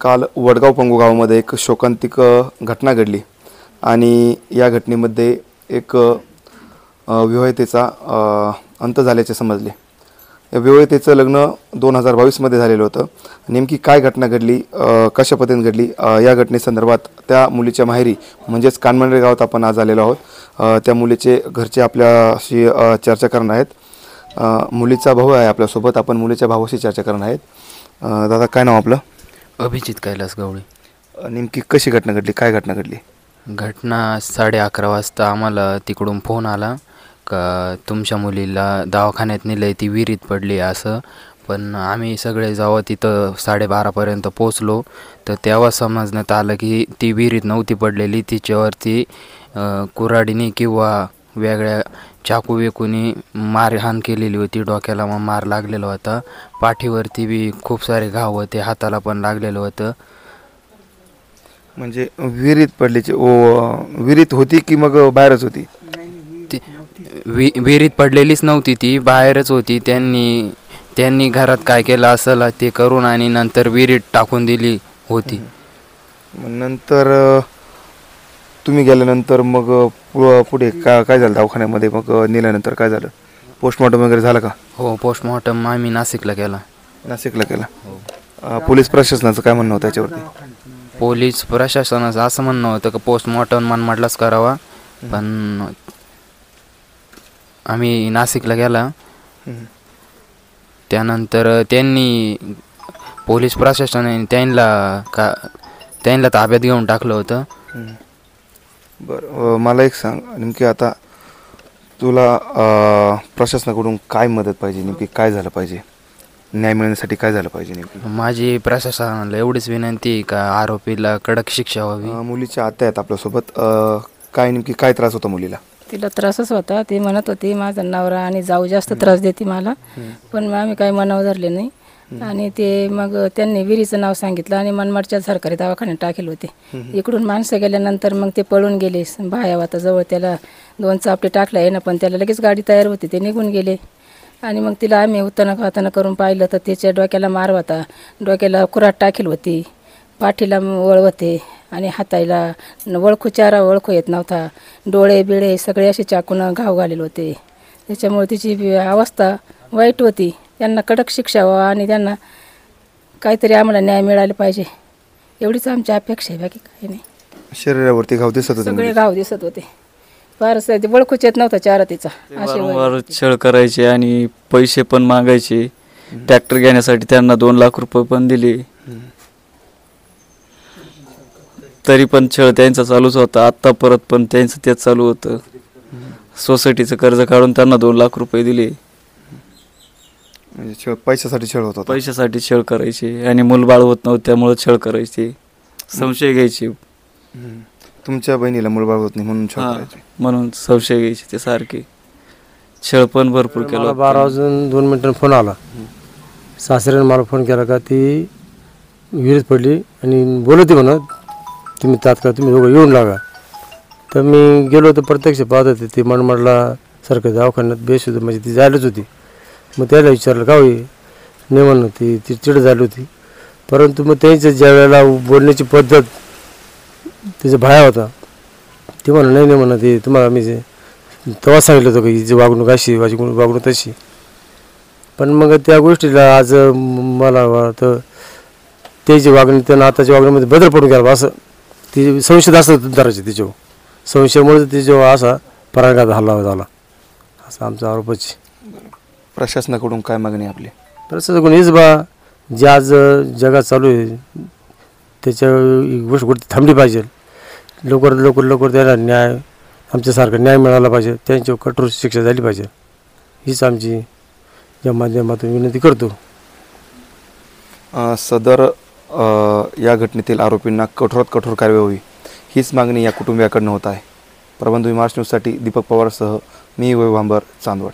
काल वडगाव पंगू गावामध्ये एक शोकांतिक घटना घडली आणि या घटनेमध्ये एक विवाहितेचा अंत झाल्याचे समजले। या विवाहितेचं लग्न 2022 झालेलं होतं। नेमकी काय घटना घडली, कशा पद्धतीने घडली, या घटनेसंदर्भात त्या मुलीच्या माहेरी म्हणजेच कानमंडळे गावात आपण आज आलेलो आहोत। त्या मुलीचे घरचे आपल्याशी चर्चा करणार आहेत। मुलीचा भाऊ आहे आपल्यासोबत, आपण मुलीच्या भावाशी चर्चा करणार आहेत। दादा, काय नाव आपलं? अभिजित कैलास गवळी। नेमकी कशी घटना घडली, काय घटना घडली? घटना 11:30 वाजता आम्हाला तिकडून फोन आला का तुमच्या मुलीला दवाखान्यात नेलं, ती विहिरीत पडली असं। पण आम्ही सगळे जेव्हा तिथं 12:30पर्यंत पोचलो तर तेव्हा समजण्यात आलं की ती विहिरीत नव्हती पडलेली, तिच्यावरती कुऱ्हाडीने किंवा वेगळ्या चाकू वेकूनी मारहाण केलेली होती। डोक्याला मार लागलेला होता, पाठीवरती बी खूप सारे घाव होते, हाताला पण लागलेलं होतं। म्हणजे विहिरीत पडलीची विहिरीत होती की मग बाहेरच होती? ती विहिरीत पडलेलीच नव्हती, ती बाहेरच होती। त्यांनी घरात काय केलं असेल ते करून आणि नंतर विहिरीत टाकून दिली होती। नंतर तुम्ही गेल्यानंतर मग पुढे काय झालं दवाखान्यामध्ये? मग नेल्यानंतर काय झालं? पोस्टमॉर्टम वगैरे झालं का? हो, पोस्टमॉर्टम आम्ही नाशिकला केला। नाशिकला केला। पोलीस प्रशासनाचं काय म्हणणं होतं याच्यावरती? पोलीस प्रशासनाचं असं म्हणणं होतं की पोस्टमॉर्टम मनमाडलाच करावा, पण आम्ही नाशिकला गेला। त्यानंतर त्यांनी पोलीस प्रशासनाने त्यांना ताब्यात घेऊन टाकलं होतं। बरं, मला एक सांग, नेमकी आता तुला प्रशासनाकडून काय मदत पाहिजे? नेमकी काय झालं पाहिजे? न्याय मिळण्यासाठी काय झालं पाहिजे नेमकी? माझी प्रशासनाला एवढीच विनंती आहे का आरोपीला कडक शिक्षा व्हावी। मुलीच्या आत्या आहेत आपल्यासोबत, काय नेमकी काय त्रास होता मुलीला? तिला त्रासच होता, ती म्हणत होती माझा नवरा आणि जाऊ जास्त त्रास देते मला, पण आम्ही काही मनावर धरले नाही। आणि ते मग त्यांनी विहिरीचं नाव सांगितलं आणि मनमाडच्या सरकारी दवाखान्यात टाकेल होते। इकडून माणसं गेल्यानंतर मग ते पळून गेले। भायावाता जवळ त्याला 2 चापटे टाकले आहे ना, पण त्याला लगेच गाडी तयार होती, ते निघून गेले। आणि मग तिला आम्ही उताना खाताना करून पाहिलं तर त्याच्या डोक्याला मार होता, डोक्याला कुऱ्हाड टाकेल होती, पाठीला वळ होते आणि हाताला चारा ओळखू येत नव्हता, डोळे बिळे सगळे असे चाकून घाव घालेले होते। त्याच्यामुळे तिची अवस्था वाईट होती। त्यांना कडक शिक्षा व्हावा आणि त्यांना काहीतरी आम्हाला न्याय मिळाला पाहिजे, एवढीच आमची अपेक्षा आहे, बाकी काही नाही। शरीरावरती घाव दिसत होते? सगळे घाव दिसत होते, फारच ते ओळखूच येत नव्हता चारा तिचा। वारंवार छळ करायचे आणि पैसे पण मागायचे। ट्रॅक्टर घेण्यासाठी त्यांना 2 लाख रुपये पण दिले, तरी पण छळ त्यांचा चालूच होता। आत्ता परत पण त्यांचं तेच चालू होतं। सोसायटीचं कर्ज काढून त्यांना 2 लाख रुपये दिले। म्हणजे पैशासाठी छळ होता? पैशासाठी छळ करायचे आणि मूलबाळ होत नव्हतं त्यामुळे छळ करायचे, संशय घ्यायचे। तुमच्या बहिणीला मूलबाळ होत नाही म्हणून छळ करायचे? म्हणून संशय घ्यायचे ते सारखे। छळ पण भरपूर केला। 12:02 फोन आला, सासऱ्याने मला फोन केला का ती विहिरीत पडली आणि बोलती म्हणत तुम्ही तात्काळ तुम्ही दोघं येऊन लागा। तर मी गेलो तर प्रत्यक्ष पाहत होते ती मनमाडला सरकारी दवाखान्यात बेशुद्ध, म्हणजे ती जायलाच होती। मग त्याला विचारलं का होई नाही म्हणून, ती चिड झाली होती। परंतु मग त्यांचं ज्या वेळेला बोलण्याची पद्धत त्याचा भाया होता, ते म्हणून नाही म्हणत ते तुम्हाला मी तेव्हा सांगितलं होतं की हिची वागणूक अशी, माझी वागणूक तशी। पण मग त्या गोष्टीला आज मला वाटतं त्याची वागणूक त्यांना आताच्या वागणीमध्ये बदल पडून गेला असं, ती संशय असं धरायची तिच्यावर, संशयामुळे तिच्यावर असा पराघात हल्ला झाला असं आमचा आरोपच। प्रशासनाकडून काय मागणी आपली? प्रशासनाकडून हेच जे आज जगात चालू आहे त्याच्या गोष्ट थांबली पाहिजे, लवकर त्याला न्याय, आमच्यासारखा न्याय मिळाला पाहिजे, त्यांच्यावर कठोर शिक्षा झाली पाहिजे, हीच आमची या माध्यमातून विनंती करतो। सदर या घटनेतील आरोपींना कठोरात कठोर कारवाई व्हावी हीच मागणी या कुटुंबियाकडून होत आहे। प्रबंध महाराष्ट्र न्यूजसाठी दीपक पवारसह मी वैभव भांबर, चांदवड।